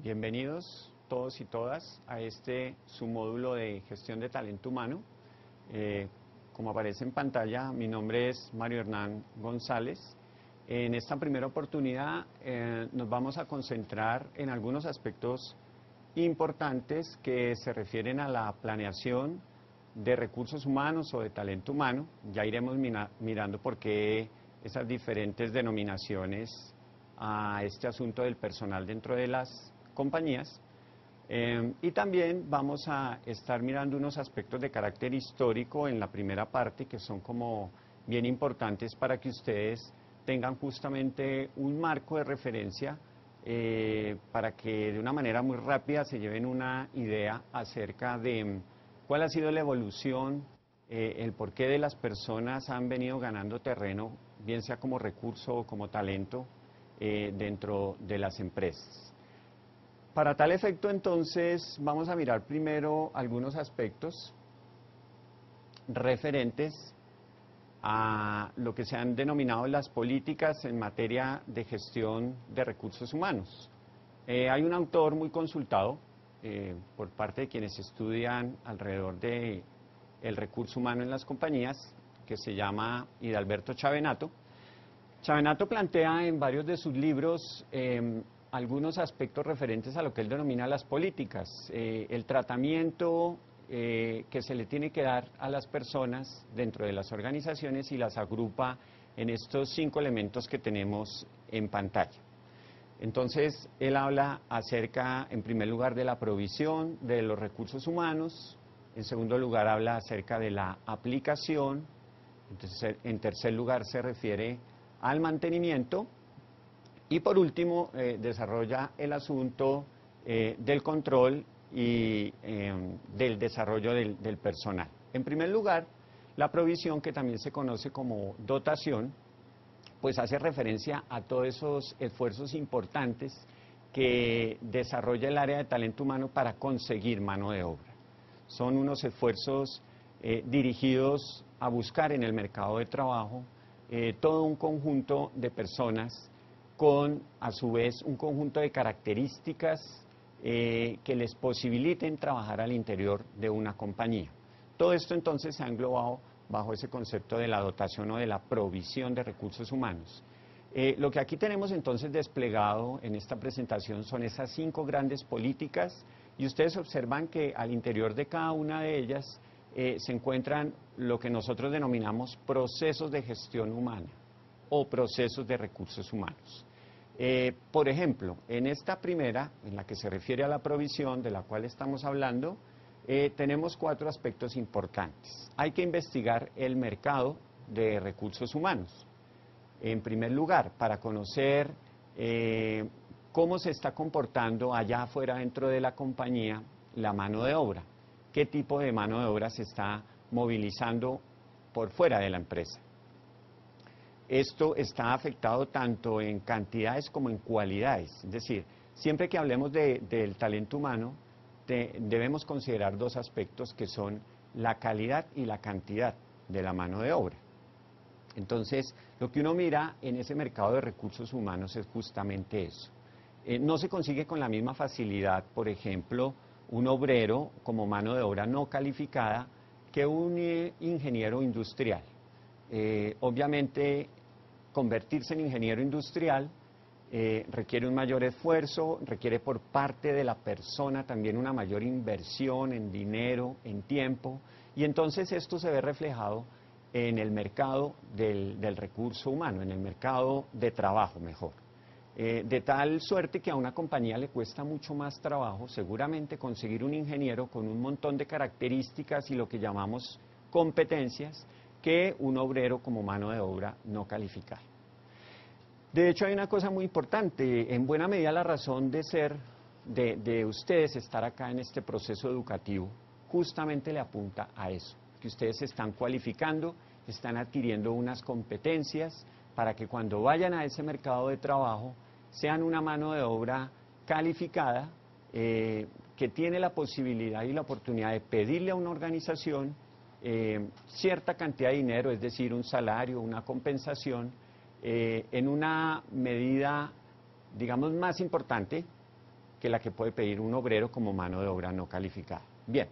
Bienvenidos todos y todas a este su módulo de gestión de talento humano. Como aparece en pantalla, mi nombre es Mario Hernán González. En esta primera oportunidad nos vamos a concentrar en algunos aspectos importantes que se refieren a la planeación de recursos humanos o de talento humano. Ya iremos mirando por qué esas diferentes denominaciones a este asunto del personal dentro de las compañías. Y también vamos a estar mirando unos aspectos de carácter histórico en la primera parte que son como bien importantes para que ustedes tengan justamente un marco de referencia para que de una manera muy rápida se lleven una idea acerca de cuál ha sido la evolución, el porqué de las personas han venido ganando terreno, bien sea como recurso o como talento dentro de las empresas. Para tal efecto, entonces, vamos a mirar primero algunos aspectos referentes a lo que se han denominado las políticas en materia de gestión de recursos humanos. Hay un autor muy consultado por parte de quienes estudian alrededor del recurso humano en las compañías, que se llama Hidalberto Chavenato. Chavenato plantea en varios de sus libros algunos aspectos referentes a lo que él denomina las políticas, el tratamiento que se le tiene que dar a las personas dentro de las organizaciones y las agrupa en estos 5 elementos que tenemos en pantalla. Entonces, él habla acerca, en primer lugar, de la provisión de los recursos humanos, en segundo lugar, habla acerca de la aplicación, entonces, en tercer lugar, se refiere al mantenimiento, y por último, desarrolla el asunto del control y del desarrollo del personal. En primer lugar, la provisión, que también se conoce como dotación, pues hace referencia a todos esos esfuerzos importantes que desarrolla el área de talento humano para conseguir mano de obra. Son unos esfuerzos dirigidos a buscar en el mercado de trabajo todo un conjunto de personas con, a su vez, un conjunto de características que les posibiliten trabajar al interior de una compañía. Todo esto entonces se ha englobado bajo ese concepto de la dotación o de la provisión de recursos humanos. Lo que aquí tenemos entonces desplegado en esta presentación son esas 5 grandes políticas y ustedes observan que al interior de cada una de ellas se encuentran lo que nosotros denominamos procesos de gestión humana o procesos de recursos humanos. Por ejemplo, en esta primera, en la que se refiere a la provisión de la cual estamos hablando, tenemos 4 aspectos importantes. Hay que investigar el mercado de recursos humanos. En primer lugar, para conocer cómo se está comportando allá afuera dentro de la compañía la mano de obra, qué tipo de mano de obra se está movilizando por fuera de la empresa. Esto está afectado tanto en cantidades como en cualidades, es decir, siempre que hablemos del talento humano, debemos considerar 2 aspectos que son la calidad y la cantidad de la mano de obra. Entonces, lo que uno mira en ese mercado de recursos humanos es justamente eso. No se consigue con la misma facilidad, por ejemplo, un obrero como mano de obra no calificada que un ingeniero industrial. Obviamente, convertirse en ingeniero industrial requiere un mayor esfuerzo, requiere por parte de la persona también una mayor inversión en dinero, en tiempo, y entonces esto se ve reflejado en el mercado del recurso humano, en el mercado de trabajo mejor. De tal suerte que a una compañía le cuesta mucho más trabajo seguramente conseguir un ingeniero con un montón de características y lo que llamamos competencias que un obrero como mano de obra no calificada. De hecho, hay una cosa muy importante, en buena medida la razón de ser de ustedes estar acá en este proceso educativo justamente le apunta a eso, que ustedes se están cualificando, están adquiriendo unas competencias para que cuando vayan a ese mercado de trabajo sean una mano de obra calificada que tiene la posibilidad y la oportunidad de pedirle a una organización cierta cantidad de dinero, es decir, un salario, una compensación, en una medida, digamos, más importante que la que puede pedir un obrero como mano de obra no calificada. Bien.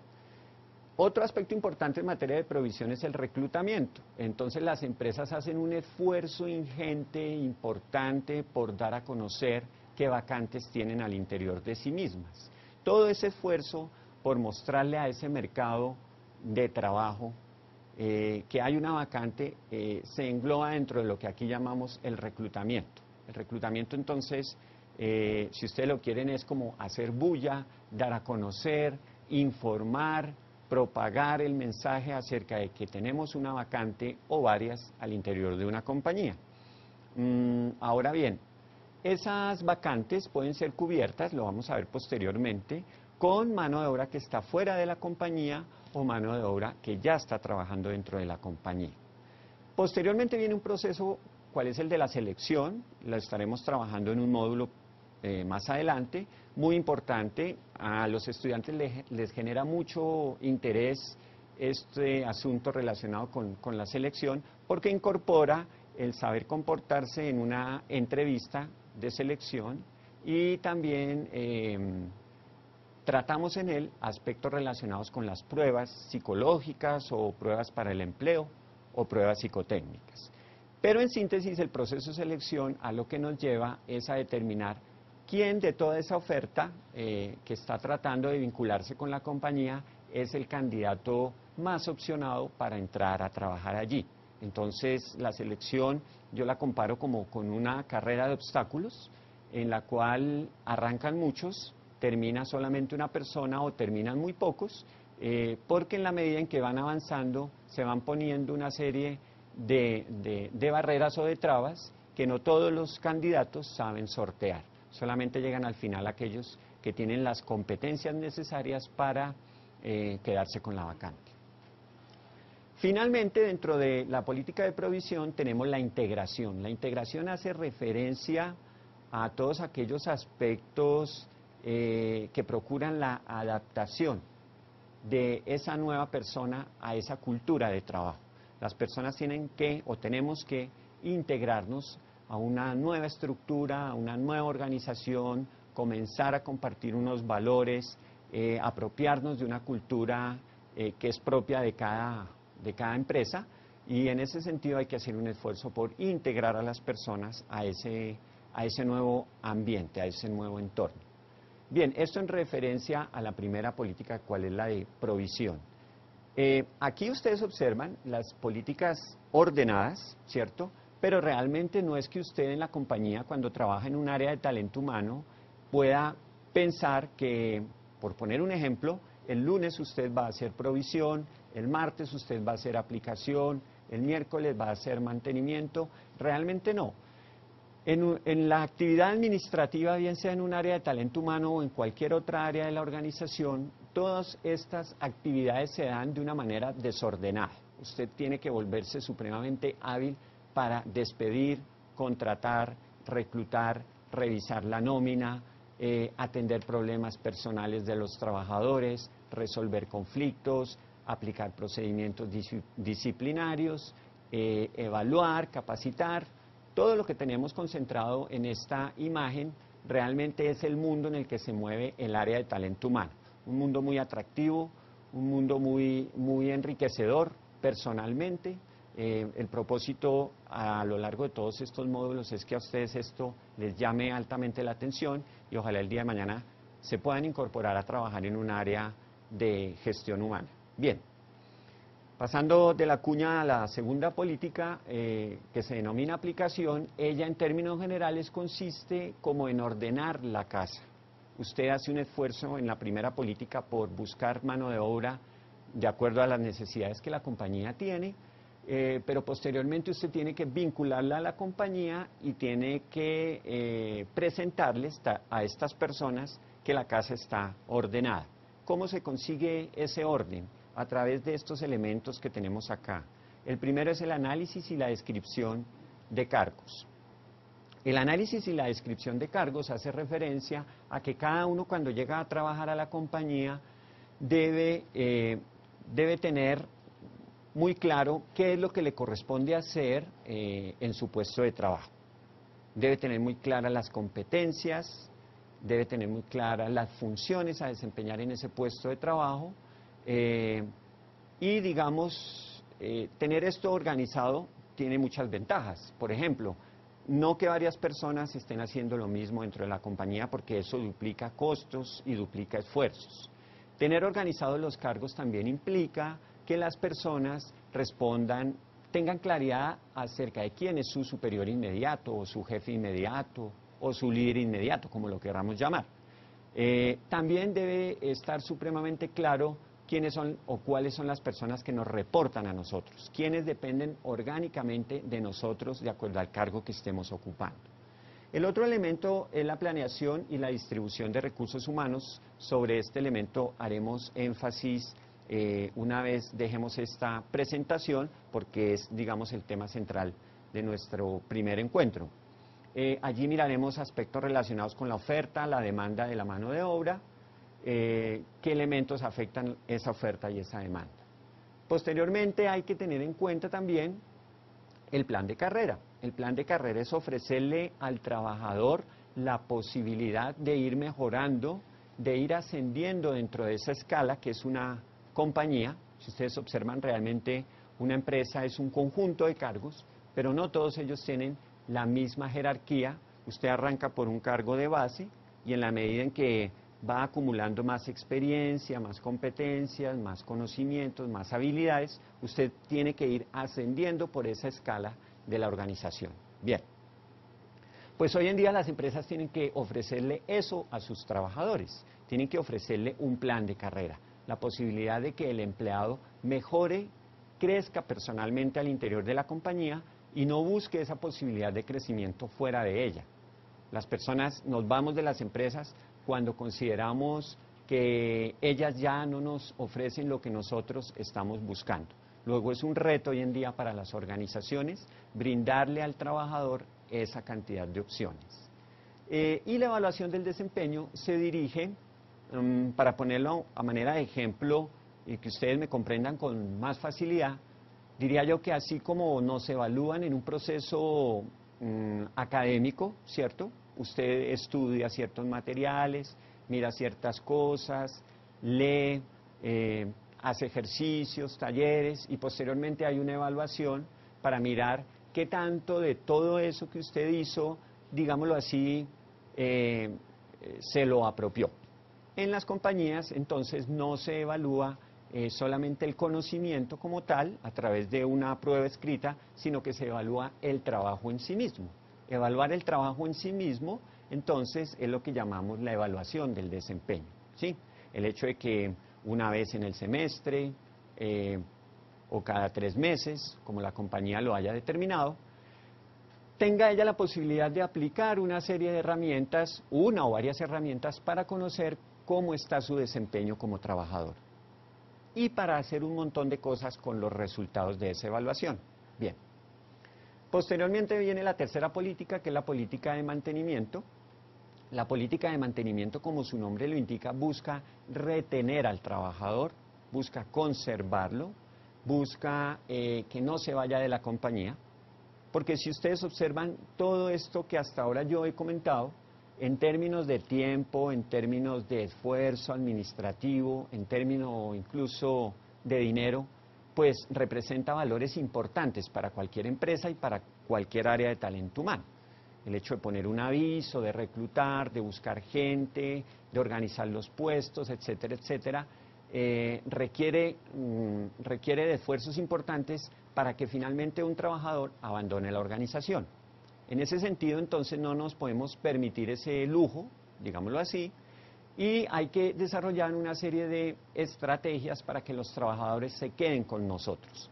Otro aspecto importante en materia de provisión es el reclutamiento. Entonces las empresas hacen un esfuerzo ingente, importante, por dar a conocer qué vacantes tienen al interior de sí mismas. Todo ese esfuerzo por mostrarle a ese mercado de trabajo que hay una vacante se engloba dentro de lo que aquí llamamos el reclutamiento. El reclutamiento entonces, si ustedes lo quieren, es como hacer bulla, dar a conocer, informar, propagar el mensaje acerca de que tenemos una vacante o varias al interior de una compañía. Ahora bien, esas vacantes pueden ser cubiertas, lo vamos a ver posteriormente, con mano de obra que está fuera de la compañía o mano de obra que ya está trabajando dentro de la compañía. Posteriormente viene un proceso, ¿cuál es el de la selección? Lo estaremos trabajando en un módulo más adelante, muy importante. A los estudiantes les genera mucho interés este asunto relacionado con la selección, porque incorpora el saber comportarse en una entrevista de selección y también tratamos en él aspectos relacionados con las pruebas psicológicas o pruebas para el empleo o pruebas psicotécnicas. Pero en síntesis, el proceso de selección a lo que nos lleva es a determinar quién de toda esa oferta que está tratando de vincularse con la compañía es el candidato más opcionado para entrar a trabajar allí. Entonces, la selección yo la comparo como con una carrera de obstáculos en la cual arrancan muchos, termina solamente una persona o terminan muy pocos, porque en la medida en que van avanzando se van poniendo una serie de barreras o de trabas que no todos los candidatos saben sortear. Solamente llegan al final aquellos que tienen las competencias necesarias para quedarse con la vacante. Finalmente, dentro de la política de provisión tenemos la integración. La integración hace referencia a todos aquellos aspectos que procuran la adaptación de esa nueva persona a esa cultura de trabajo. Las personas tienen que o tenemos que integrarnos a una nueva estructura, a una nueva organización, comenzar a compartir unos valores, apropiarnos de una cultura que es propia de cada empresa, y en ese sentido hay que hacer un esfuerzo por integrar a las personas a ese nuevo ambiente, a ese nuevo entorno. Bien, esto en referencia a la primera política, ¿cuál es la de provisión? Aquí ustedes observan las políticas ordenadas, ¿cierto? Pero realmente no es que usted en la compañía, cuando trabaja en un área de talento humano, pueda pensar que, por poner un ejemplo, el lunes usted va a hacer provisión, el martes usted va a hacer aplicación, el miércoles va a hacer mantenimiento. Realmente no. En la actividad administrativa, bien sea en un área de talento humano o en cualquier otra área de la organización, todas estas actividades se dan de una manera desordenada. Usted tiene que volverse supremamente hábil para despedir, contratar, reclutar, revisar la nómina, atender problemas personales de los trabajadores, resolver conflictos, aplicar procedimientos disciplinarios, evaluar, capacitar. Todo lo que tenemos concentrado en esta imagen realmente es el mundo en el que se mueve el área de talento humano. Un mundo muy atractivo, un mundo muy enriquecedor personalmente. El propósito a lo largo de todos estos módulos es que a ustedes esto les llame altamente la atención y ojalá el día de mañana se puedan incorporar a trabajar en un área de gestión humana. Bien. Pasando de la cuña a la segunda política, que se denomina aplicación, ella en términos generales consiste como en ordenar la casa. Usted hace un esfuerzo en la primera política por buscar mano de obra de acuerdo a las necesidades que la compañía tiene, pero posteriormente usted tiene que vincularla a la compañía y tiene que presentarles a estas personas que la casa está ordenada. ¿Cómo se consigue ese orden? A través de estos elementos que tenemos acá. El primero es el análisis y la descripción de cargos. El análisis y la descripción de cargos hace referencia a que cada uno cuando llega a trabajar a la compañía debe tener muy claro qué es lo que le corresponde hacer en su puesto de trabajo. Debe tener muy claras las competencias, debe tener muy claras las funciones a desempeñar en ese puesto de trabajo y, digamos, tener esto organizado tiene muchas ventajas. Por ejemplo, no que varias personas estén haciendo lo mismo dentro de la compañía, porque eso duplica costos y duplica esfuerzos. Tener organizados los cargos también implica que las personas respondan, tengan claridad acerca de quién es su superior inmediato, o su jefe inmediato, o su líder inmediato, como lo queramos llamar. También debe estar supremamente claro quiénes son o cuáles son las personas que nos reportan a nosotros, quiénes dependen orgánicamente de nosotros de acuerdo al cargo que estemos ocupando. El otro elemento es la planeación y la distribución de recursos humanos. Sobre este elemento haremos énfasis una vez dejemos esta presentación, porque es, digamos, el tema central de nuestro primer encuentro. Allí miraremos aspectos relacionados con la oferta, la demanda de la mano de obra, qué elementos afectan esa oferta y esa demanda. Posteriormente hay que tener en cuenta también el plan de carrera. El plan de carrera es ofrecerle al trabajador la posibilidad de ir mejorando, de ir ascendiendo dentro de esa escala que es una compañía. Si ustedes observan, realmente una empresa es un conjunto de cargos, pero no todos ellos tienen la misma jerarquía. Usted arranca por un cargo de base y en la medida en que va acumulando más experiencia, más competencias, más conocimientos, más habilidades, usted tiene que ir ascendiendo por esa escala de la organización. Bien, pues hoy en día las empresas tienen que ofrecerle eso a sus trabajadores, tienen que ofrecerle un plan de carrera, la posibilidad de que el empleado mejore, crezca personalmente al interior de la compañía y no busque esa posibilidad de crecimiento fuera de ella. Las personas nos vamos de las empresas cuando consideramos que ellas ya no nos ofrecen lo que nosotros estamos buscando. Luego es un reto hoy en día para las organizaciones brindarle al trabajador esa cantidad de opciones. Y la evaluación del desempeño se dirige, para ponerlo a manera de ejemplo y que ustedes me comprendan con más facilidad, diría yo que así como nos evalúan en un proceso académico, ¿cierto? Usted estudia ciertos materiales, mira ciertas cosas, lee, hace ejercicios, talleres y posteriormente hay una evaluación para mirar qué tanto de todo eso que usted hizo, digámoslo así, se lo apropió. En las compañías entonces no se evalúa solamente el conocimiento como tal a través de una prueba escrita, sino que se evalúa el trabajo en sí mismo. Evaluar el trabajo en sí mismo, entonces, es lo que llamamos la evaluación del desempeño, ¿sí? El hecho de que una vez en el semestre o cada 3 meses, como la compañía lo haya determinado, tenga ella la posibilidad de aplicar una serie de herramientas, una o varias herramientas, para conocer cómo está su desempeño como trabajador y para hacer un montón de cosas con los resultados de esa evaluación. Bien. Posteriormente viene la tercera política, que es la política de mantenimiento. La política de mantenimiento, como su nombre lo indica, busca retener al trabajador, busca conservarlo, busca que no se vaya de la compañía, porque si ustedes observan todo esto que hasta ahora yo he comentado, en términos de tiempo, en términos de esfuerzo administrativo, en términos incluso de dinero, pues representa valores importantes para cualquier empresa y para cualquier área de talento humano. El hecho de poner un aviso, de reclutar, de buscar gente, de organizar los puestos, etcétera, etcétera, requiere de esfuerzos importantes para que finalmente un trabajador abandone la organización. En ese sentido, entonces, no nos podemos permitir ese lujo, digámoslo así, y hay que desarrollar una serie de estrategias para que los trabajadores se queden con nosotros.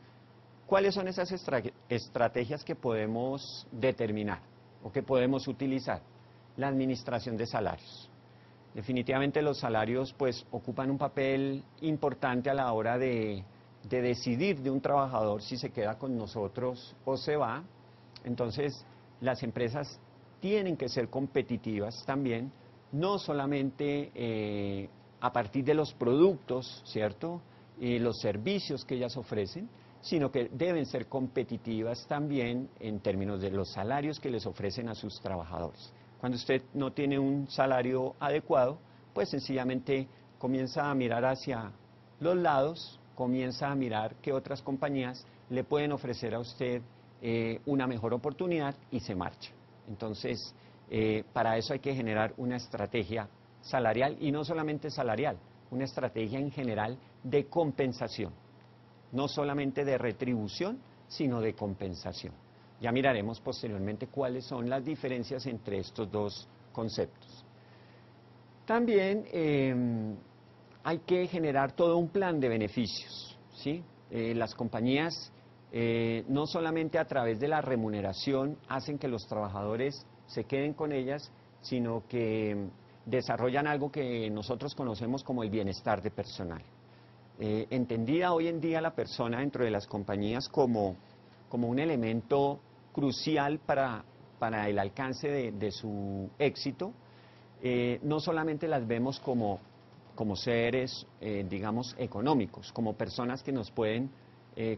¿Cuáles son esas estrategias que podemos determinar o que podemos utilizar? La administración de salarios. Definitivamente los salarios pues ocupan un papel importante a la hora de decidir de un trabajador si se queda con nosotros o se va. Entonces las empresas tienen que ser competitivas también, no solamente a partir de los productos, ¿cierto? Y los servicios que ellas ofrecen, sino que deben ser competitivas también en términos de los salarios que les ofrecen a sus trabajadores. Cuando usted no tiene un salario adecuado, pues sencillamente comienza a mirar hacia los lados, comienza a mirar qué otras compañías le pueden ofrecer a usted una mejor oportunidad y se marcha. Entonces, para eso hay que generar una estrategia salarial y no solamente salarial, una estrategia en general de compensación, no solamente de retribución, sino de compensación. Ya miraremos posteriormente cuáles son las diferencias entre estos dos conceptos. También hay que generar todo un plan de beneficios, ¿sí? Las compañías no solamente a través de la remuneración hacen que los trabajadores se queden con ellas, sino que desarrollan algo que nosotros conocemos como el bienestar de personal. Entendida hoy en día la persona dentro de las compañías como un elemento crucial para el alcance de su éxito, no solamente las vemos como seres, digamos, económicos, como personas que nos pueden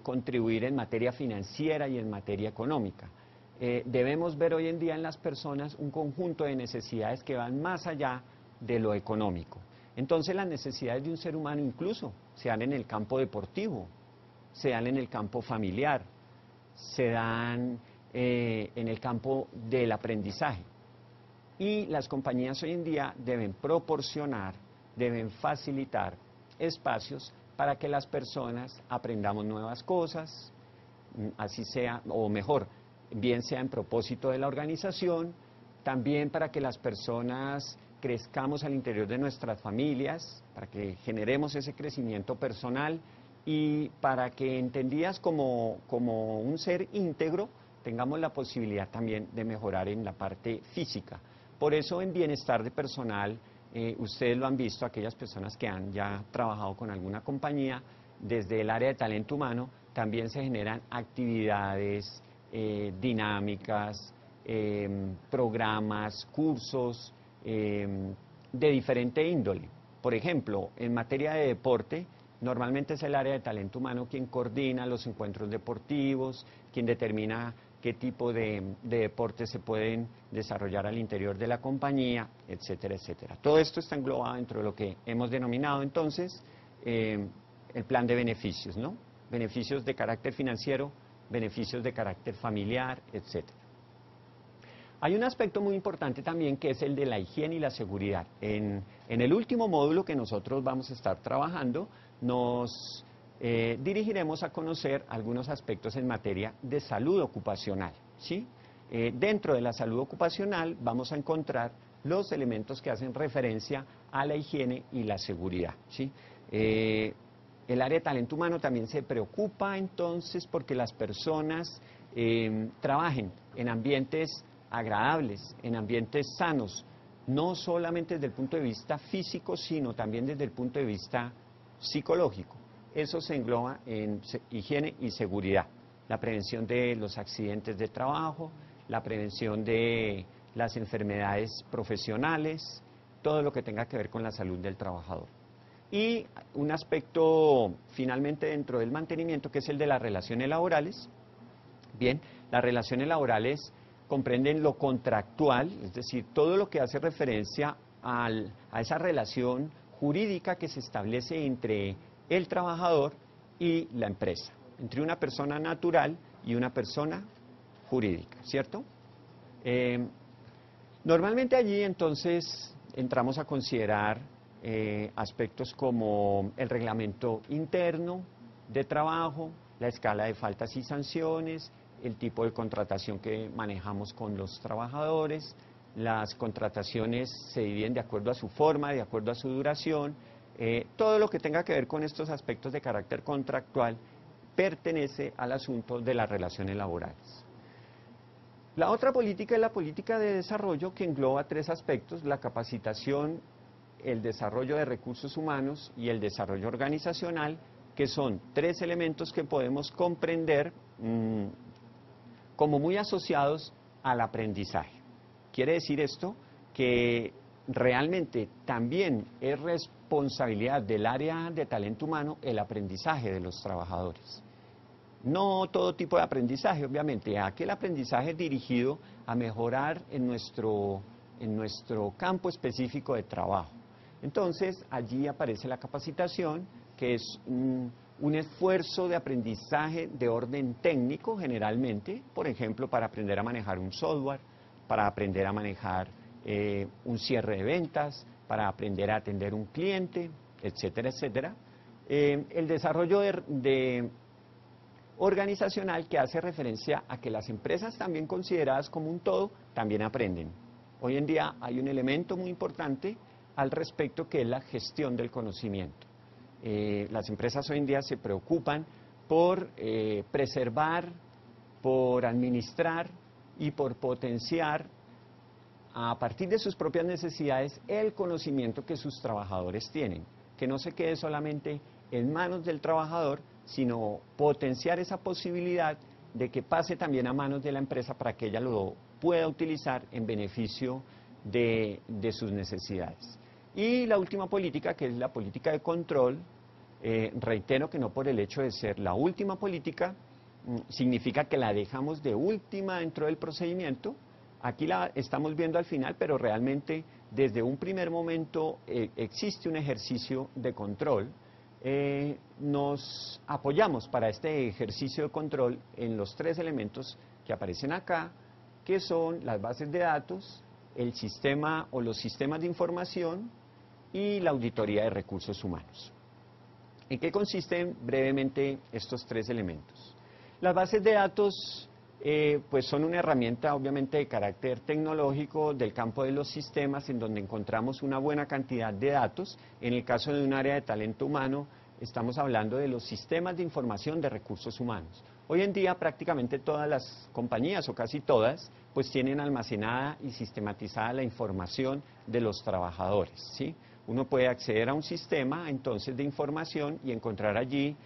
contribuir en materia financiera y en materia económica. Debemos ver hoy en día en las personas un conjunto de necesidades que van más allá de lo económico. Entonces las necesidades de un ser humano incluso se dan en el campo deportivo, se dan en el campo familiar, se dan en el campo del aprendizaje. Y las compañías hoy en día deben proporcionar, deben facilitar espacios para que las personas aprendamos nuevas cosas, así sea, o mejor, bien sea en propósito de la organización, también para que las personas crezcamos al interior de nuestras familias, para que generemos ese crecimiento personal y para que, entendidas como un ser íntegro, tengamos la posibilidad también de mejorar en la parte física. Por eso en bienestar de personal, ustedes lo han visto, aquellas personas que han ya trabajado con alguna compañía, desde el área de talento humano, también se generan actividades dinámicas, programas, cursos de diferente índole. Por ejemplo, en materia de deporte, normalmente es el área de talento humano quien coordina los encuentros deportivos, quien determina qué tipo de deportes se pueden desarrollar al interior de la compañía, etcétera, etcétera. Todo esto está englobado dentro de lo que hemos denominado entonces el plan de beneficios, ¿no? Beneficios de carácter financiero, beneficios de carácter familiar, etcétera. Hay un aspecto muy importante también que es el de la higiene y la seguridad. En el último módulo que nosotros vamos a estar trabajando, nos dirigiremos a conocer algunos aspectos en materia de salud ocupacional, ¿sí? Dentro de la salud ocupacional vamos a encontrar los elementos que hacen referencia a la higiene y la seguridad, ¿sí? El área de talento humano también se preocupa entonces porque las personas trabajen en ambientes agradables, en ambientes sanos, no solamente desde el punto de vista físico, sino también desde el punto de vista psicológico. Eso se engloba en higiene y seguridad, la prevención de los accidentes de trabajo, la prevención de las enfermedades profesionales, todo lo que tenga que ver con la salud del trabajador. Y un aspecto finalmente dentro del mantenimiento que es el de las relaciones laborales. Bien, las relaciones laborales comprenden lo contractual, es decir, todo lo que hace referencia a esa relación jurídica que se establece entre el trabajador y la empresa, entre una persona natural y una persona jurídica, ¿cierto? Normalmente allí entonces entramos a considerar aspectos como el reglamento interno de trabajo, la escala de faltas y sanciones, el tipo de contratación que manejamos con los trabajadores. Las contrataciones se dividen de acuerdo a su forma, de acuerdo a su duración. Todo lo que tenga que ver con estos aspectos de carácter contractual pertenece al asunto de las relaciones laborales. La otra política es la política de desarrollo, que engloba tres aspectos: la capacitación, el desarrollo de recursos humanos y el desarrollo organizacional, que son tres elementos que podemos comprender como muy asociados al aprendizaje. Quiere decir esto que realmente también es responsabilidad del área de talento humano el aprendizaje de los trabajadores. No todo tipo de aprendizaje, obviamente, aquel aprendizaje dirigido a mejorar en nuestro en nuestro campo específico de trabajo. Entonces, allí aparece la capacitación, que es un esfuerzo de aprendizaje de orden técnico generalmente, por ejemplo, para aprender a manejar un software, para aprender a manejar un cierre de ventas, para aprender a atender un cliente, etcétera, etcétera. El desarrollo organizacional, que hace referencia a que las empresas, también consideradas como un todo, también aprenden. Hoy en día hay un elemento muy importante al respecto, que es la gestión del conocimiento. Las empresas hoy en día se preocupan por preservar, por administrar y por potenciar, a partir de sus propias necesidades, el conocimiento que sus trabajadores tienen, que no se quede solamente en manos del trabajador, sino potenciar esa posibilidad de que pase también a manos de la empresa para que ella lo pueda utilizar en beneficio de sus necesidades. Y la última política, que es la política de control, reitero que no por el hecho de ser la última política significa que la dejamos de última dentro del procedimiento. Aquí la estamos viendo al final, pero realmente desde un primer momento existe un ejercicio de control. Nos apoyamos para este ejercicio de control en los tres elementos que aparecen acá, que son las bases de datos, el sistema o los sistemas de información y la auditoría de recursos humanos. ¿En qué consisten brevemente estos tres elementos? Las bases de datos pues son una herramienta obviamente de carácter tecnológico del campo de los sistemas, en donde encontramos una buena cantidad de datos. En el caso de un área de talento humano, estamos hablando de los sistemas de información de recursos humanos. Hoy en día prácticamente todas las compañías, o casi todas, pues tienen almacenada y sistematizada la información de los trabajadores, ¿sí? Uno puede acceder a un sistema entonces de información y encontrar allí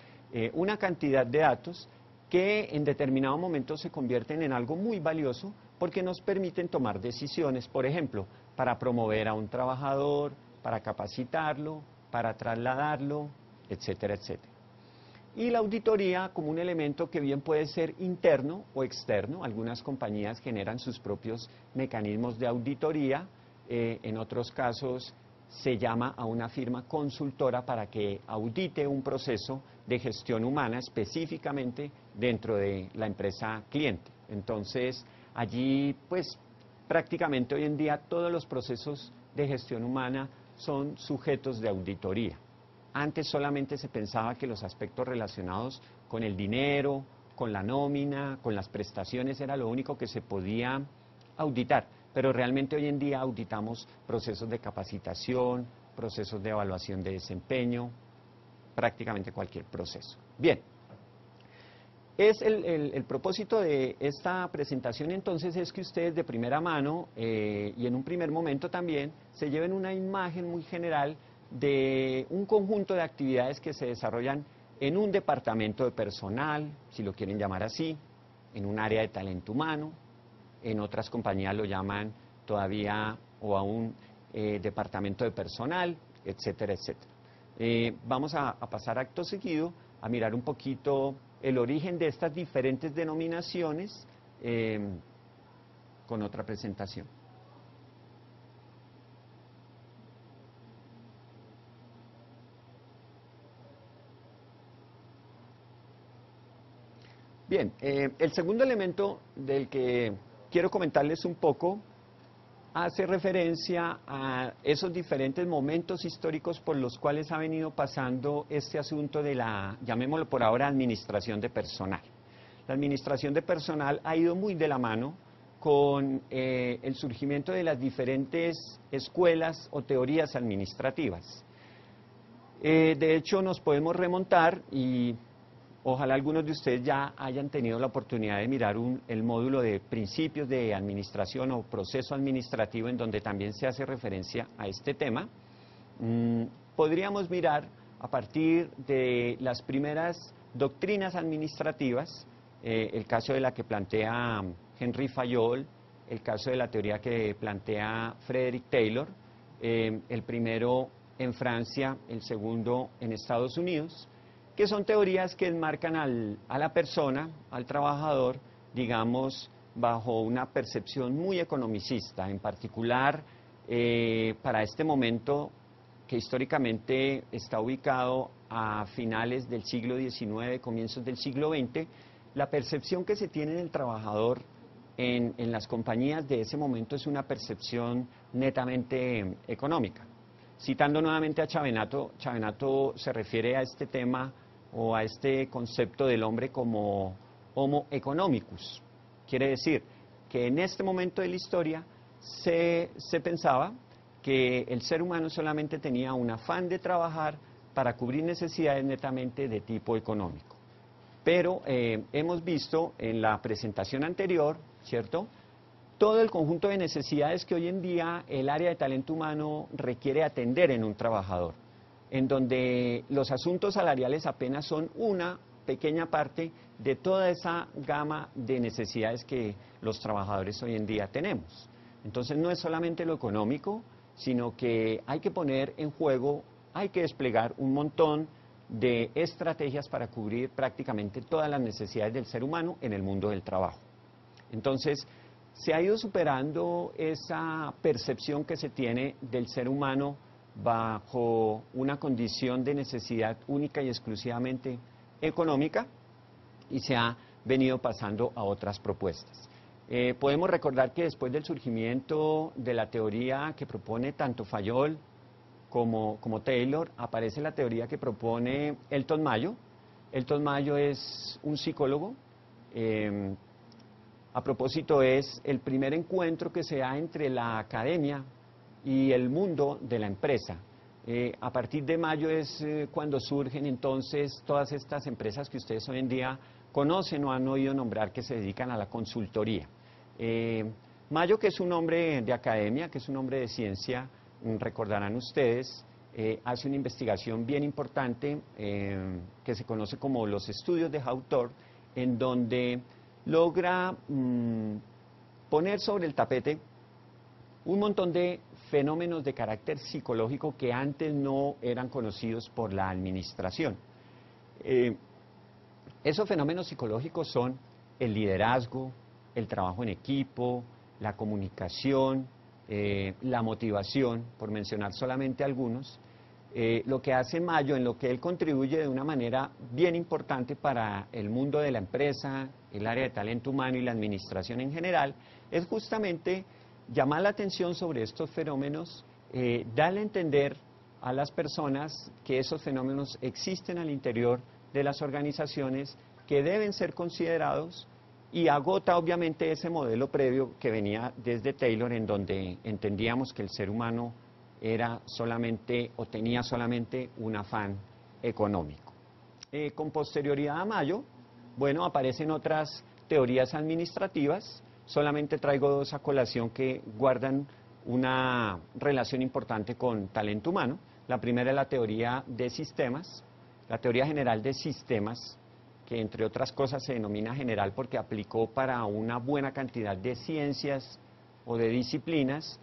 una cantidad de datos que en determinado momento se convierten en algo muy valioso, porque nos permiten tomar decisiones, por ejemplo, para promover a un trabajador, para capacitarlo, para trasladarlo, etcétera, etcétera. Y la auditoría como un elemento que bien puede ser interno o externo. Algunas compañías generan sus propios mecanismos de auditoría, en otros casos se llama a una firma consultora para que audite un proceso de gestión humana específicamente dentro de la empresa cliente. Entonces, allí pues prácticamente hoy en día todos los procesos de gestión humana son sujetos de auditoría. Antes solamente se pensaba que los aspectos relacionados con el dinero, con la nómina, con las prestaciones era lo único que se podía auditar. Pero realmente hoy en día auditamos procesos de capacitación, procesos de evaluación de desempeño, prácticamente cualquier proceso. Bien, el propósito de esta presentación entonces es que ustedes de primera mano y en un primer momento también se lleven una imagen muy general de un conjunto de actividades que se desarrollan en un departamento de personal, si lo quieren llamar así, en un área de talento humano. En otras compañías lo llaman todavía o a un departamento de personal, etcétera, etcétera. Vamos a pasar acto seguido a mirar un poquito el origen de estas diferentes denominaciones con otra presentación. Bien, el segundo elemento del que quiero comentarles un poco hace referencia a esos diferentes momentos históricos por los cuales ha venido pasando este asunto de la, llamémoslo por ahora, administración de personal. La administración de personal ha ido muy de la mano con el surgimiento de las diferentes escuelas o teorías administrativas. De hecho, nos podemos remontar y ojalá algunos de ustedes ya hayan tenido la oportunidad de mirar el módulo de principios de administración o proceso administrativo, en donde también se hace referencia a este tema. Podríamos mirar a partir de las primeras doctrinas administrativas, el caso de la que plantea Henry Fayol, el caso de la teoría que plantea Frederick Taylor, el primero en Francia, el segundo en Estados Unidos, que son teorías que enmarcan a la persona, al trabajador, digamos, bajo una percepción muy economicista, en particular para este momento que históricamente está ubicado a finales del siglo XIX, comienzos del siglo XX, la percepción que se tiene del trabajador en las compañías de ese momento es una percepción netamente económica. Citando nuevamente a Chavenato, Chavenato se refiere a este tema o a este concepto del hombre como Homo economicus. Quiere decir que en este momento de la historia se pensaba que el ser humano solamente tenía un afán de trabajar para cubrir necesidades netamente de tipo económico. Pero hemos visto en la presentación anterior, ¿cierto?, todo el conjunto de necesidades que hoy en día el área de talento humano requiere atender en un trabajador, en donde los asuntos salariales apenas son una pequeña parte de toda esa gama de necesidades que los trabajadores hoy en día tenemos. Entonces no es solamente lo económico, sino que hay que poner en juego, hay que desplegar un montón de estrategias para cubrir prácticamente todas las necesidades del ser humano en el mundo del trabajo. Entonces, se ha ido superando esa percepción que se tiene del ser humano bajo una condición de necesidad única y exclusivamente económica y se ha venido pasando a otras propuestas. Podemos recordar que después del surgimiento de la teoría que propone tanto Fayol como Taylor, aparece la teoría que propone Elton Mayo. Elton Mayo es un psicólogo. A propósito, es el primer encuentro que se da entre la academia y el mundo de la empresa. A partir de Mayo es cuando surgen entonces todas estas empresas que ustedes hoy en día conocen o han oído nombrar que se dedican a la consultoría. Mayo, que es un hombre de academia, que es un hombre de ciencia, recordarán ustedes, hace una investigación bien importante que se conoce como los estudios de Hawthorne, en donde logra poner sobre el tapete un montón de fenómenos de carácter psicológico que antes no eran conocidos por la administración. Esos fenómenos psicológicos son el liderazgo, el trabajo en equipo, la comunicación, la motivación, por mencionar solamente algunos. Lo que hace Mayo, en lo que él contribuye de una manera bien importante para el mundo de la empresa, el área de talento humano y la administración en general, es justamente llamar la atención sobre estos fenómenos, darle a entender a las personas que esos fenómenos existen al interior de las organizaciones, que deben ser considerados, y agota obviamente ese modelo previo que venía desde Taylor, en donde entendíamos que el ser humano era solamente o tenía solamente un afán económico. Con posterioridad a Mayo, bueno, aparecen otras teorías administrativas. Solamente traigo dos a colación que guardan una relación importante con talento humano. La primera es la teoría de sistemas, la teoría general de sistemas, que entre otras cosas se denomina general porque aplicó para una buena cantidad de ciencias o de disciplinas,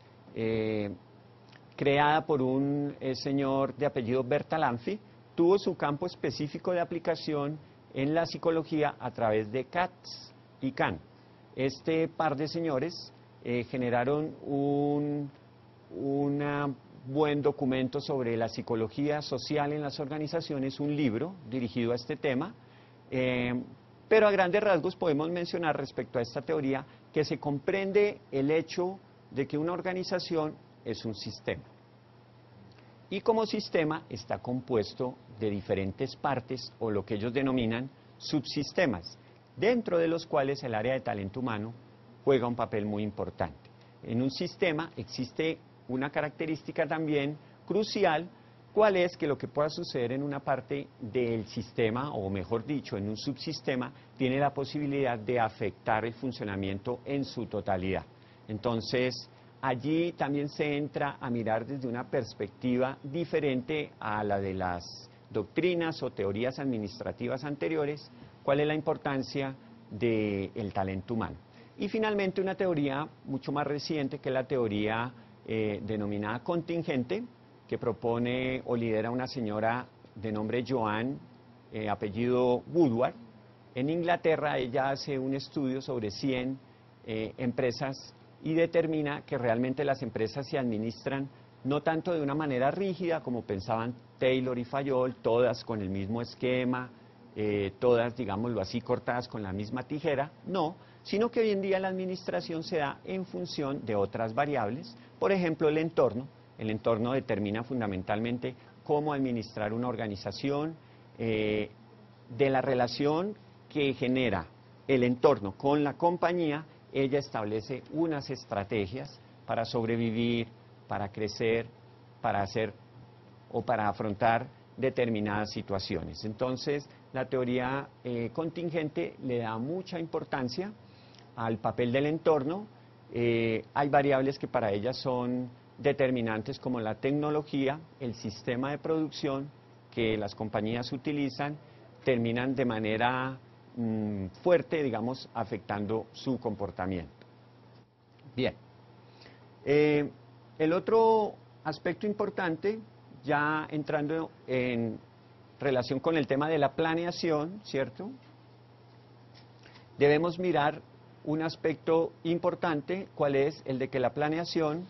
creada por un señor de apellido Bertalanffy. Tuvo su campo específico de aplicación en la psicología a través de Katz y Kahn. Este par de señores generaron un buen documento sobre la psicología social en las organizaciones, un libro dirigido a este tema, pero a grandes rasgos podemos mencionar respecto a esta teoría que se comprende el hecho de que una organización es un sistema. Y como sistema está compuesto de diferentes partes o lo que ellos denominan subsistemas, dentro de los cuales el área de talento humano juega un papel muy importante. En un sistema existe una característica también crucial, cuál es que lo que pueda suceder en una parte del sistema, o mejor dicho, en un subsistema, tiene la posibilidad de afectar el funcionamiento en su totalidad. Entonces, allí también se entra a mirar desde una perspectiva diferente a la de las doctrinas o teorías administrativas anteriores, cuál es la importancia del talento humano. Y finalmente una teoría mucho más reciente, que es la teoría denominada contingente, que propone o lidera una señora de nombre Joan, apellido Woodward. En Inglaterra ella hace un estudio sobre 100 empresas y determina que realmente las empresas se administran no tanto de una manera rígida como pensaban Taylor y Fayol, todas con el mismo esquema, todas, digámoslo así, cortadas con la misma tijera, no, sino que hoy en día la administración se da en función de otras variables, por ejemplo el entorno determina fundamentalmente cómo administrar una organización, de la relación que genera el entorno con la compañía, ella establece unas estrategias para sobrevivir, para crecer, para hacer o para afrontar determinadas situaciones. Entonces, la teoría contingente le da mucha importancia al papel del entorno. Hay variables que para ella son determinantes como la tecnología, el sistema de producción que las compañías utilizan, terminan de manera fuerte, digamos, afectando su comportamiento. Bien. El otro aspecto importante, ya entrando en relación con el tema de la planeación, ¿cierto? Debemos mirar un aspecto importante, cuál es el de que la planeación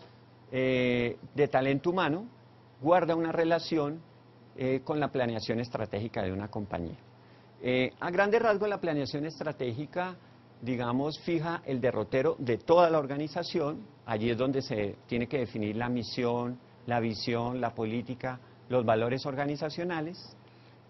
de talento humano guarda una relación con la planeación estratégica de una compañía. A grandes rasgos, la planeación estratégica, digamos, fija el derrotero de toda la organización. Allí es donde se tiene que definir la misión, la visión, la política, los valores organizacionales.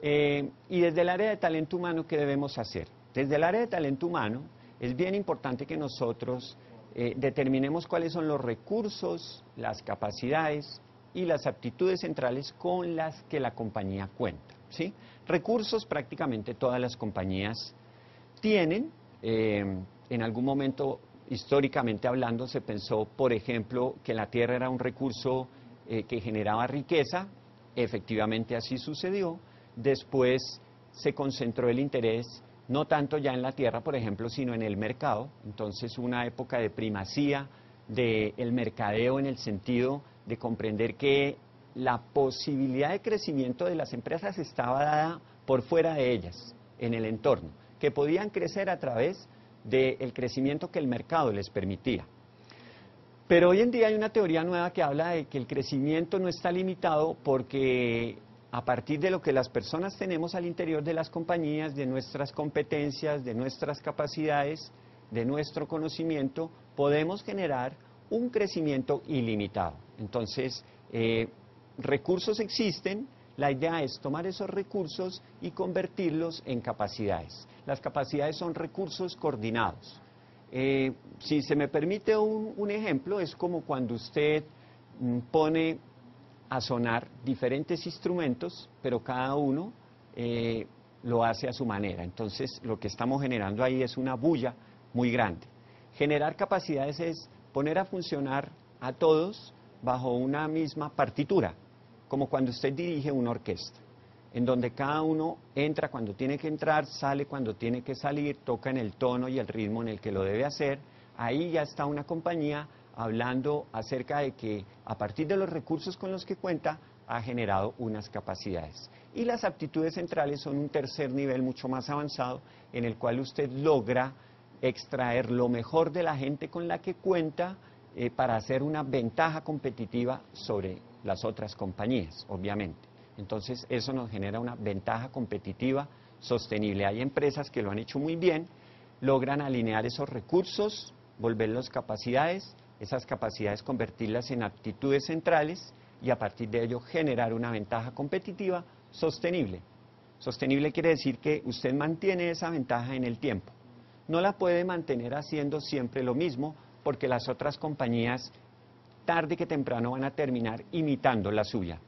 Y desde el área de talento humano, ¿qué debemos hacer? Desde el área de talento humano es bien importante que nosotros determinemos cuáles son los recursos, las capacidades y las aptitudes centrales con las que la compañía cuenta, ¿sí? Recursos prácticamente todas las compañías tienen. En algún momento, históricamente hablando, se pensó, por ejemplo, que la tierra era un recurso que generaba riqueza. Efectivamente así sucedió. Después se concentró el interés no tanto ya en la tierra, por ejemplo, sino en el mercado. Entonces, una época de primacía del mercadeo en el sentido de comprender que la posibilidad de crecimiento de las empresas estaba dada por fuera de ellas, en el entorno, que podían crecer a través del crecimiento que el mercado les permitía. Pero hoy en día hay una teoría nueva que habla de que el crecimiento no está limitado porque a partir de lo que las personas tenemos al interior de las compañías, de nuestras competencias, de nuestras capacidades, de nuestro conocimiento, podemos generar un crecimiento ilimitado. Entonces, recursos existen, la idea es tomar esos recursos y convertirlos en capacidades. Las capacidades son recursos coordinados. Si se me permite un ejemplo, es como cuando usted pone a sonar diferentes instrumentos, pero cada uno lo hace a su manera. Entonces, lo que estamos generando ahí es una bulla muy grande. Generar capacidades es poner a funcionar a todos bajo una misma partitura, como cuando usted dirige una orquesta, en donde cada uno entra cuando tiene que entrar, sale cuando tiene que salir, toca en el tono y el ritmo en el que lo debe hacer. Ahí ya está una compañía hablando acerca de que a partir de los recursos con los que cuenta ha generado unas capacidades. Y las aptitudes centrales son un tercer nivel mucho más avanzado en el cual usted logra extraer lo mejor de la gente con la que cuenta para hacer una ventaja competitiva sobre las otras compañías, obviamente. Entonces eso nos genera una ventaja competitiva sostenible. Hay empresas que lo han hecho muy bien, logran alinear esos recursos, volverlos capacidades, esas capacidades convertirlas en aptitudes centrales y a partir de ello generar una ventaja competitiva sostenible. Sostenible quiere decir que usted mantiene esa ventaja en el tiempo. No la puede mantener haciendo siempre lo mismo porque las otras compañías tarde que temprano van a terminar imitando la suya.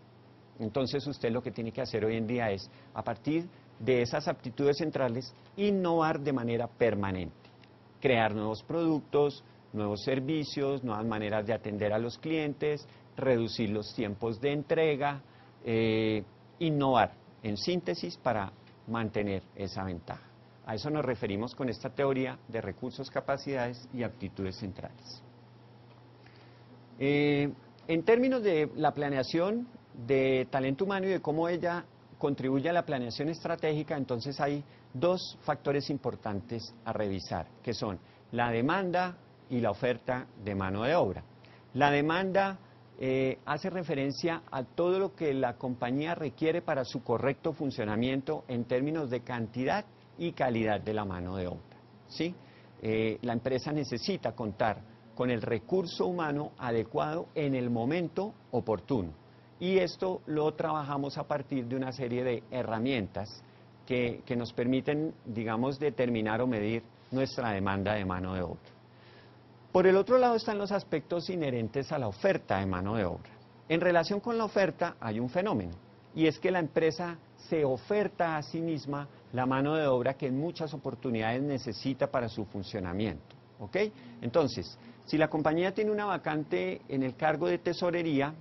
Entonces usted lo que tiene que hacer hoy en día es, a partir de esas aptitudes centrales, innovar de manera permanente. Crear nuevos productos, nuevos servicios, nuevas maneras de atender a los clientes, reducir los tiempos de entrega, innovar, en síntesis, para mantener esa ventaja. A eso nos referimos con esta teoría de recursos, capacidades y aptitudes centrales. En términos de la planeación de talento humano y de cómo ella contribuye a la planeación estratégica, entonces hay dos factores importantes a revisar, que son la demanda y la oferta de mano de obra. La demanda hace referencia a todo lo que la compañía requiere para su correcto funcionamiento en términos de cantidad y calidad de la mano de obra, ¿sí? La empresa necesita contar con el recurso humano adecuado en el momento oportuno. Y esto lo trabajamos a partir de una serie de herramientas que nos permiten, digamos, determinar o medir nuestra demanda de mano de obra. Por el otro lado están los aspectos inherentes a la oferta de mano de obra. En relación con la oferta hay un fenómeno, y es que la empresa se oferta a sí misma la mano de obra que en muchas oportunidades necesita para su funcionamiento, ¿ok? Entonces, si la compañía tiene una vacante en el cargo de tesorería,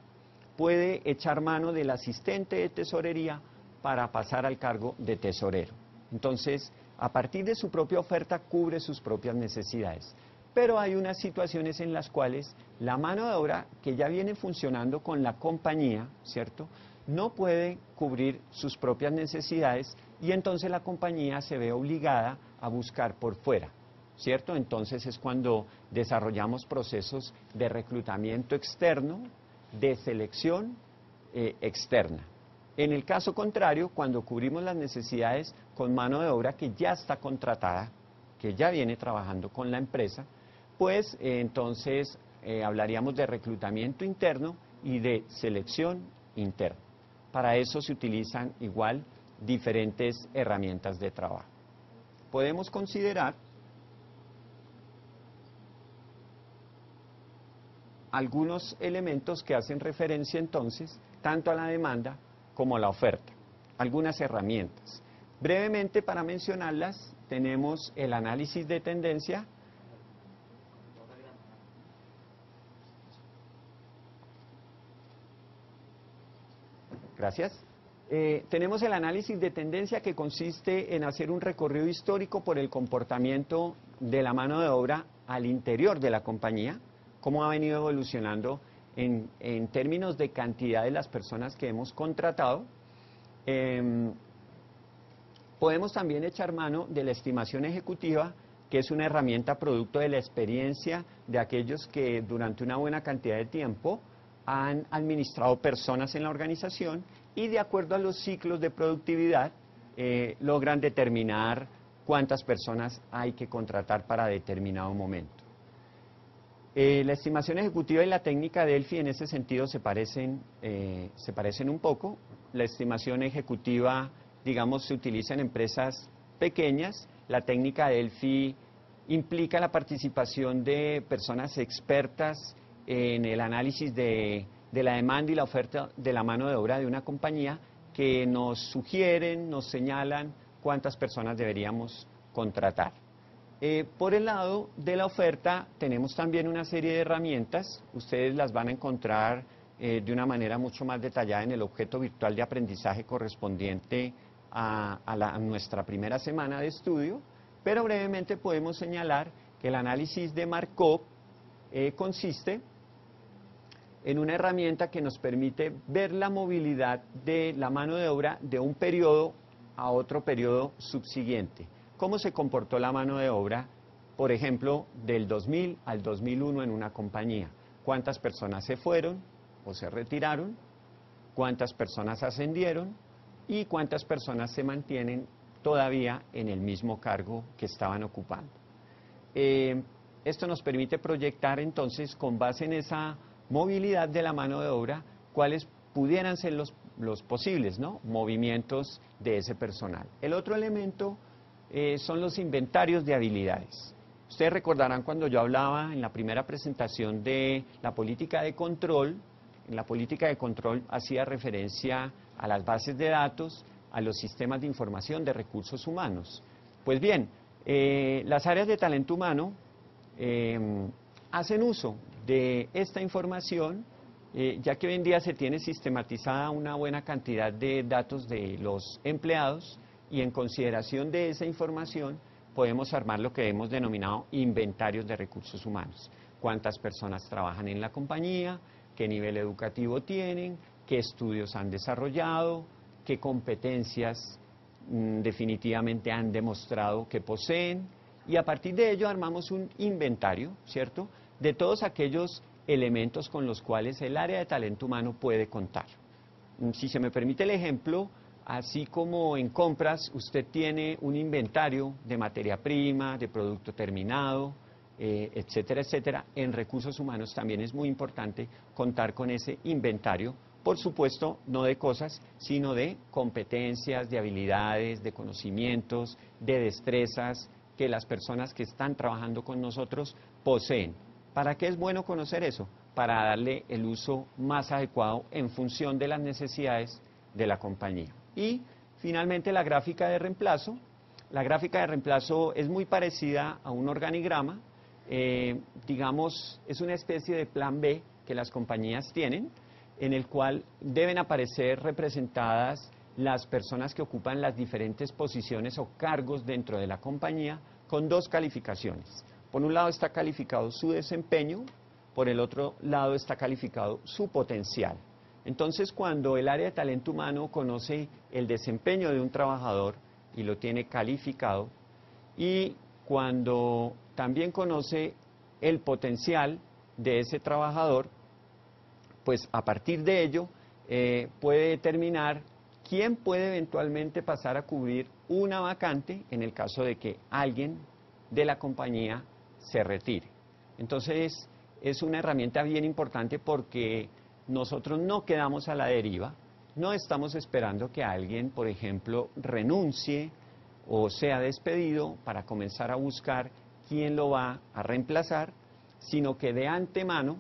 puede echar mano del asistente de tesorería para pasar al cargo de tesorero. Entonces, a partir de su propia oferta, cubre sus propias necesidades. Pero hay unas situaciones en las cuales la mano de obra que ya viene funcionando con la compañía, ¿cierto?, no puede cubrir sus propias necesidades y entonces la compañía se ve obligada a buscar por fuera, ¿cierto? Entonces es cuando desarrollamos procesos de reclutamiento externo, de selección externa. En el caso contrario, cuando cubrimos las necesidades con mano de obra que ya está contratada, que ya viene trabajando con la empresa, pues entonces hablaríamos de reclutamiento interno y de selección interna. Para eso se utilizan igual diferentes herramientas de trabajo. Podemos considerar algunos elementos que hacen referencia entonces tanto a la demanda como a la oferta. Algunas herramientas. Brevemente, para mencionarlas, tenemos el análisis de tendencia. Gracias. Tenemos el análisis de tendencia, que consiste en hacer un recorrido histórico por el comportamiento de la mano de obra al interior de la compañía, cómo ha venido evolucionando en términos de cantidad de las personas que hemos contratado. Podemos también echar mano de la estimación ejecutiva, que es una herramienta producto de la experiencia de aquellos que durante una buena cantidad de tiempo han administrado personas en la organización y de acuerdo a los ciclos de productividad logran determinar cuántas personas hay que contratar para determinado momento. La estimación ejecutiva y la técnica Delphi en ese sentido se parecen un poco. La estimación ejecutiva, digamos, se utiliza en empresas pequeñas. La técnica Delphi implica la participación de personas expertas en el análisis de la demanda y la oferta de la mano de obra de una compañía, que nos sugieren, nos señalan cuántas personas deberíamos contratar. Por el lado de la oferta tenemos también una serie de herramientas. Ustedes las van a encontrar de una manera mucho más detallada en el objeto virtual de aprendizaje correspondiente a nuestra primera semana de estudio, pero brevemente podemos señalar que el análisis de Markov consiste en una herramienta que nos permite ver la movilidad de la mano de obra de un periodo a otro periodo subsiguiente. ¿Cómo se comportó la mano de obra, por ejemplo, del 2000 al 2001 en una compañía? ¿Cuántas personas se fueron o se retiraron? ¿Cuántas personas ascendieron? ¿Y cuántas personas se mantienen todavía en el mismo cargo que estaban ocupando? Esto nos permite proyectar entonces, con base en esa movilidad de la mano de obra, cuáles pudieran ser los posibles, ¿no?, movimientos de ese personal. El otro elemento son los inventarios de habilidades. Ustedes recordarán cuando yo hablaba en la primera presentación de la política de control. En la política de control hacía referencia a las bases de datos, a los sistemas de información de recursos humanos. Pues bien, las áreas de talento humano hacen uso de esta información, ya que hoy en día se tiene sistematizada una buena cantidad de datos de los empleados, y en consideración de esa información podemos armar lo que hemos denominado inventarios de recursos humanos. Cuántas personas trabajan en la compañía, qué nivel educativo tienen, qué estudios han desarrollado, qué competencias definitivamente han demostrado que poseen, y a partir de ello armamos un inventario, ¿cierto?, de todos aquellos elementos con los cuales el área de talento humano puede contar. Si se me permite el ejemplo, así como en compras usted tiene un inventario de materia prima, de producto terminado, etcétera, etcétera, en recursos humanos también es muy importante contar con ese inventario, por supuesto, no de cosas, sino de competencias, de habilidades, de conocimientos, de destrezas que las personas que están trabajando con nosotros poseen. ¿Para qué es bueno conocer eso? Para darle el uso más adecuado en función de las necesidades de la compañía. Y finalmente la gráfica de reemplazo. La gráfica de reemplazo es muy parecida a un organigrama, digamos, es una especie de plan B que las compañías tienen, en el cual deben aparecer representadas las personas que ocupan las diferentes posiciones o cargos dentro de la compañía con dos calificaciones. Por un lado está calificado su desempeño, por el otro lado está calificado su potencial. Entonces, cuando el área de talento humano conoce el desempeño de un trabajador y lo tiene calificado, y cuando también conoce el potencial de ese trabajador, pues a partir de ello puede determinar quién puede eventualmente pasar a cubrir una vacante en el caso de que alguien de la compañía se retire. Entonces, es una herramienta bien importante porque nosotros no quedamos a la deriva, no estamos esperando que alguien, por ejemplo, renuncie o sea despedido para comenzar a buscar quién lo va a reemplazar, sino que de antemano,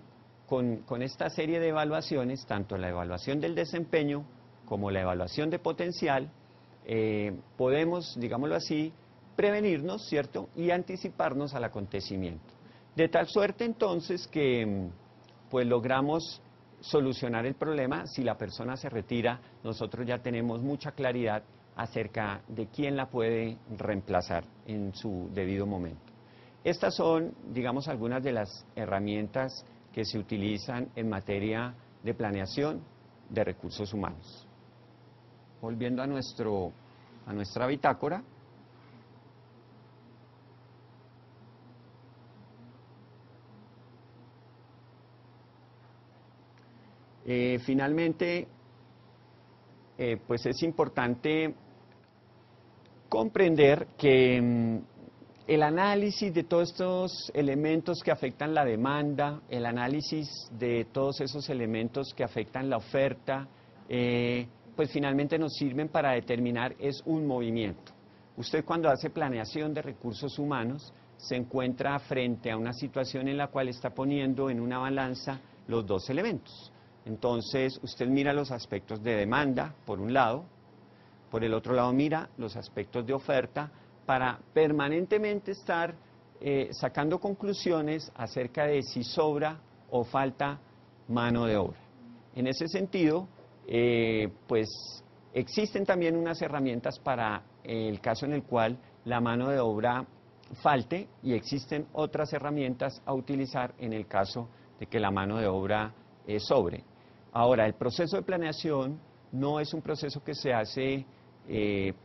con esta serie de evaluaciones, tanto la evaluación del desempeño como la evaluación de potencial, podemos, digámoslo así, prevenirnos, ¿cierto?, y anticiparnos al acontecimiento. De tal suerte entonces que pues logramos solucionar el problema. Si la persona se retira, nosotros ya tenemos mucha claridad acerca de quién la puede reemplazar en su debido momento. Estas son, digamos, algunas de las herramientas que se utilizan en materia de planeación de recursos humanos. Volviendo a nuestra bitácora. Finalmente, pues es importante comprender que el análisis de todos estos elementos que afectan la demanda, el análisis de todos esos elementos que afectan la oferta, pues finalmente nos sirven para determinar es un movimiento. Usted cuando hace planeación de recursos humanos se encuentra frente a una situación en la cual está poniendo en una balanza los dos elementos. Entonces, usted mira los aspectos de demanda, por un lado, por el otro lado mira los aspectos de oferta, para permanentemente estar sacando conclusiones acerca de si sobra o falta mano de obra. En ese sentido, pues existen también unas herramientas para el caso en el cual la mano de obra falte y existen otras herramientas a utilizar en el caso de que la mano de obra sobre. Ahora, el proceso de planeación no es un proceso que se hace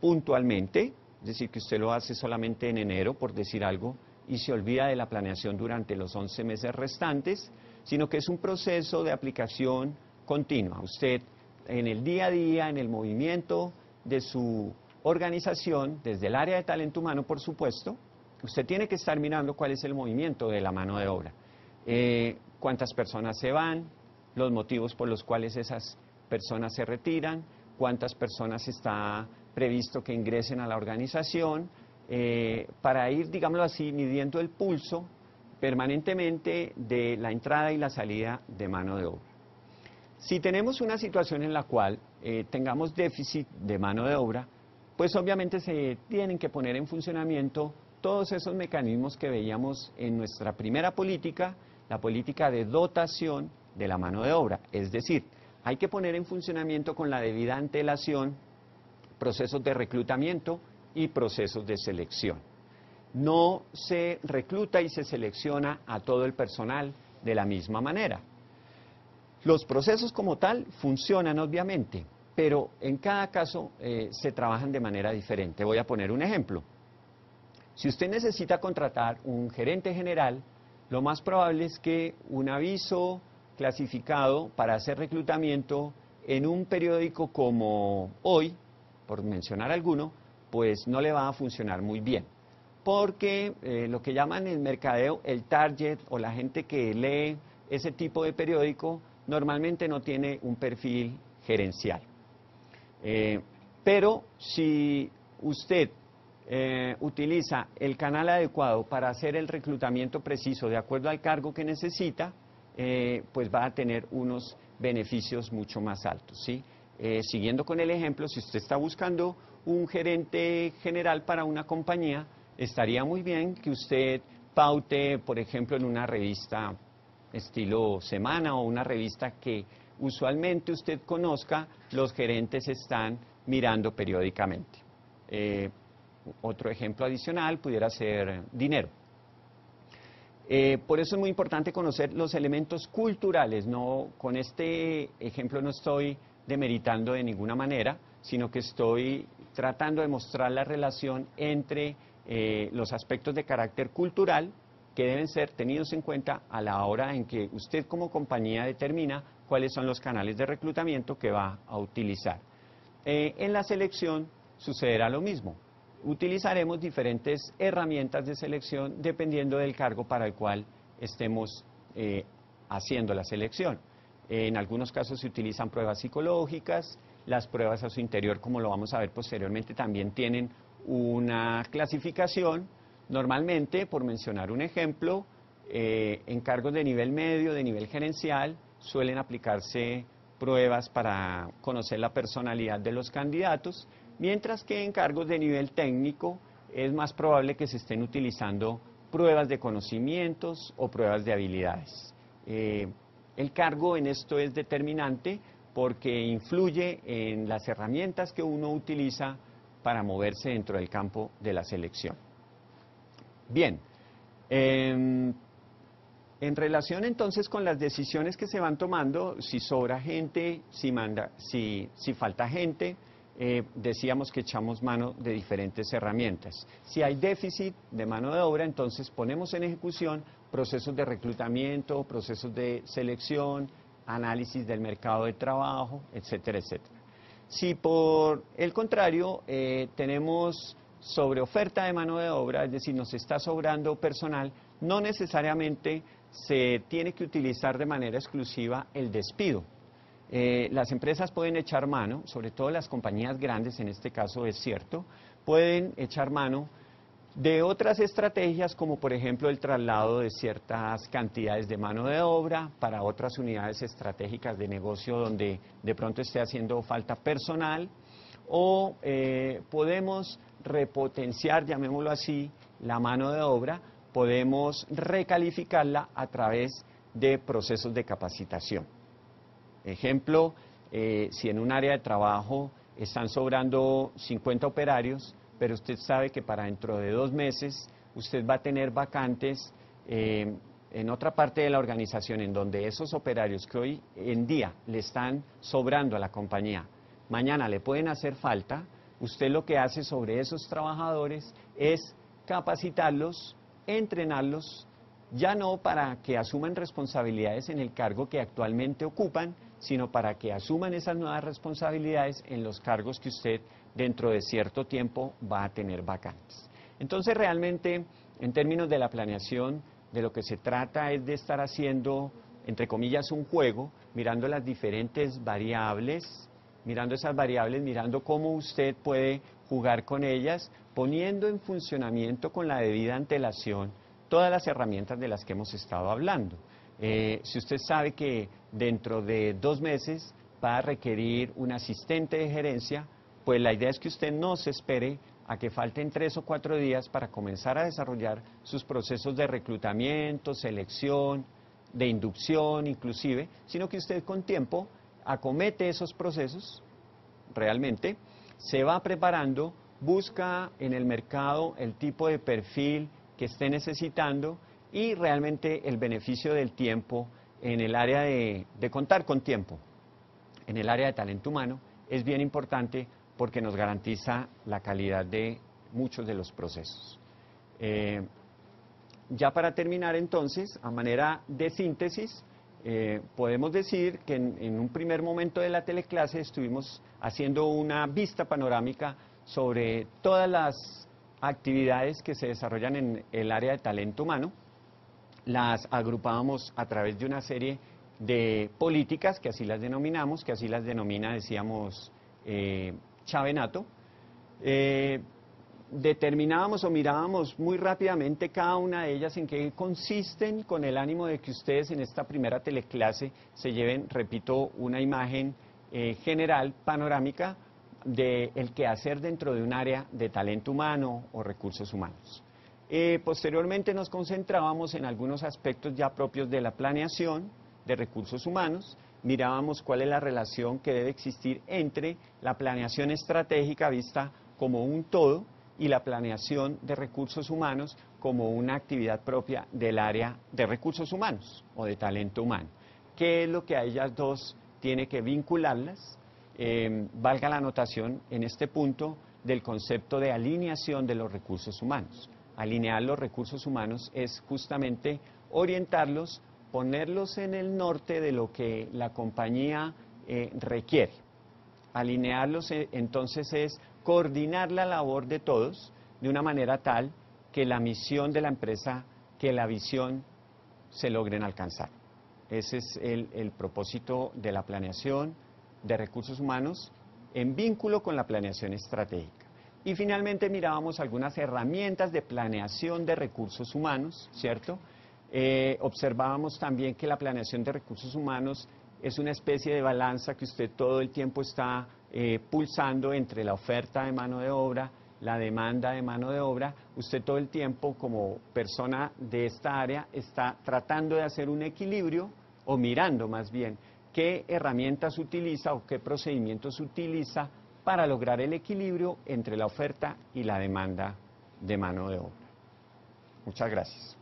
puntualmente, es decir, que usted lo hace solamente en enero, por decir algo, y se olvida de la planeación durante los 11 meses restantes, sino que es un proceso de aplicación continua. Usted, en el día a día, en el movimiento de su organización, desde el área de talento humano, por supuesto, usted tiene que estar mirando cuál es el movimiento de la mano de obra. Cuántas personas se van, los motivos por los cuales esas personas se retiran, cuántas personas está previsto que ingresen a la organización, para ir, digámoslo así, midiendo el pulso permanentemente de la entrada y la salida de mano de obra. Si tenemos una situación en la cual tengamos déficit de mano de obra, pues obviamente se tienen que poner en funcionamiento todos esos mecanismos que veíamos en nuestra primera política, la política de dotación de la mano de obra. Es decir, hay que poner en funcionamiento con la debida antelación procesos de reclutamiento y procesos de selección. No se recluta y se selecciona a todo el personal de la misma manera. Los procesos como tal funcionan obviamente, pero en cada caso se trabajan de manera diferente. Voy a poner un ejemplo. Si usted necesita contratar un gerente general, lo más probable es que un aviso clasificado para hacer reclutamiento en un periódico como Hoy, por mencionar alguno, pues no le va a funcionar muy bien. Porque lo que llaman en el mercadeo el target o la gente que lee ese tipo de periódico normalmente no tiene un perfil gerencial. Pero si usted utiliza el canal adecuado para hacer el reclutamiento preciso de acuerdo al cargo que necesita, pues va a tener unos beneficios mucho más altos, ¿sí? Siguiendo con el ejemplo, si usted está buscando un gerente general para una compañía, estaría muy bien que usted paute, por ejemplo, en una revista estilo Semana o una revista que usualmente usted conozca, los gerentes están mirando periódicamente. Otro ejemplo adicional pudiera ser dinero. Por eso es muy importante conocer los elementos culturales. No, con este ejemplo no estoy demeritando de ninguna manera, sino que estoy tratando de mostrar la relación entre los aspectos de carácter cultural que deben ser tenidos en cuenta a la hora en que usted como compañía determina cuáles son los canales de reclutamiento que va a utilizar. En la selección sucederá lo mismo. Utilizaremos diferentes herramientas de selección dependiendo del cargo para el cual estemos haciendo la selección. En algunos casos se utilizan pruebas psicológicas, las pruebas a su interior, como lo vamos a ver posteriormente, también tienen una clasificación. Normalmente, por mencionar un ejemplo, en cargos de nivel medio, de nivel gerencial, suelen aplicarse pruebas para conocer la personalidad de los candidatos, mientras que en cargos de nivel técnico es más probable que se estén utilizando pruebas de conocimientos o pruebas de habilidades. El cargo en esto es determinante porque influye en las herramientas que uno utiliza para moverse dentro del campo de la selección. Bien, en relación entonces con las decisiones que se van tomando, si sobra gente, si falta gente, decíamos que echamos mano de diferentes herramientas. Si hay déficit de mano de obra, entonces ponemos en ejecución procesos de reclutamiento, procesos de selección, análisis del mercado de trabajo, etcétera, etcétera. Si por el contrario tenemos sobreoferta de mano de obra, es decir, nos está sobrando personal, no necesariamente se tiene que utilizar de manera exclusiva el despido. Las empresas pueden echar mano, sobre todo las compañías grandes, en este caso es cierto, pueden echar mano de otras estrategias como por ejemplo el traslado de ciertas cantidades de mano de obra para otras unidades estratégicas de negocio donde de pronto esté haciendo falta personal, o podemos repotenciar, llamémoslo así, la mano de obra, podemos recalificarla a través de procesos de capacitación. Ejemplo, si en un área de trabajo están sobrando 50 operarios, pero usted sabe que para dentro de 2 meses usted va a tener vacantes en otra parte de la organización en donde esos operarios que hoy en día le están sobrando a la compañía, mañana le pueden hacer falta, usted lo que hace sobre esos trabajadores es capacitarlos, entrenarlos, ya no para que asuman responsabilidades en el cargo que actualmente ocupan, sino para que asuman esas nuevas responsabilidades en los cargos que usted dentro de cierto tiempo va a tener vacantes. Entonces realmente, en términos de la planeación, de lo que se trata es de estar haciendo, entre comillas, un juego, mirando las diferentes variables, mirando esas variables, mirando cómo usted puede jugar con ellas, poniendo en funcionamiento con la debida antelación todas las herramientas de las que hemos estado hablando. Si usted sabe que dentro de 2 meses va a requerir un asistente de gerencia, pues la idea es que usted no se espere a que falten 3 o 4 días para comenzar a desarrollar sus procesos de reclutamiento, selección, de inducción inclusive, sino que usted con tiempo acomete esos procesos realmente, se va preparando, busca en el mercado el tipo de perfil que esté necesitando y realmente el beneficio del tiempo en el área de contar con tiempo, en el área de talento humano, es bien importante porque nos garantiza la calidad de muchos de los procesos. Ya para terminar entonces, a manera de síntesis, podemos decir que en un primer momento de la teleclase estuvimos haciendo una vista panorámica sobre todas las actividades que se desarrollan en el área de talento humano. Las agrupábamos a través de una serie de políticas, que así las denominamos, que así las denomina, decíamos, Chavenato. Determinábamos o mirábamos muy rápidamente cada una de ellas en qué consisten, con el ánimo de que ustedes en esta primera teleclase se lleven, repito, una imagen general, panorámica, del quehacer dentro de un área de talento humano o recursos humanos. Posteriormente nos concentrábamos en algunos aspectos ya propios de la planeación de recursos humanos, mirábamos cuál es la relación que debe existir entre la planeación estratégica vista como un todo y la planeación de recursos humanos como una actividad propia del área de recursos humanos o de talento humano. ¿Qué es lo que a ellas dos tiene que vincularlas? Valga la anotación en este punto del concepto de alineación de los recursos humanos. Alinear los recursos humanos es justamente orientarlos, ponerlos en el norte de lo que la compañía requiere. Alinearlos entonces es coordinar la labor de todos de una manera tal que la misión de la empresa, que la visión se logren alcanzar. Ese es el propósito de la planeación de recursos humanos en vínculo con la planeación estratégica. Y finalmente mirábamos algunas herramientas de planeación de recursos humanos, ¿cierto? Observábamos también que la planeación de recursos humanos es una especie de balanza que usted todo el tiempo está pulsando entre la oferta de mano de obra, la demanda de mano de obra. Usted todo el tiempo, como persona de esta área, está tratando de hacer un equilibrio, o mirando más bien, qué herramientas utiliza o qué procedimientos utiliza para lograr el equilibrio entre la oferta y la demanda de mano de obra. Muchas gracias.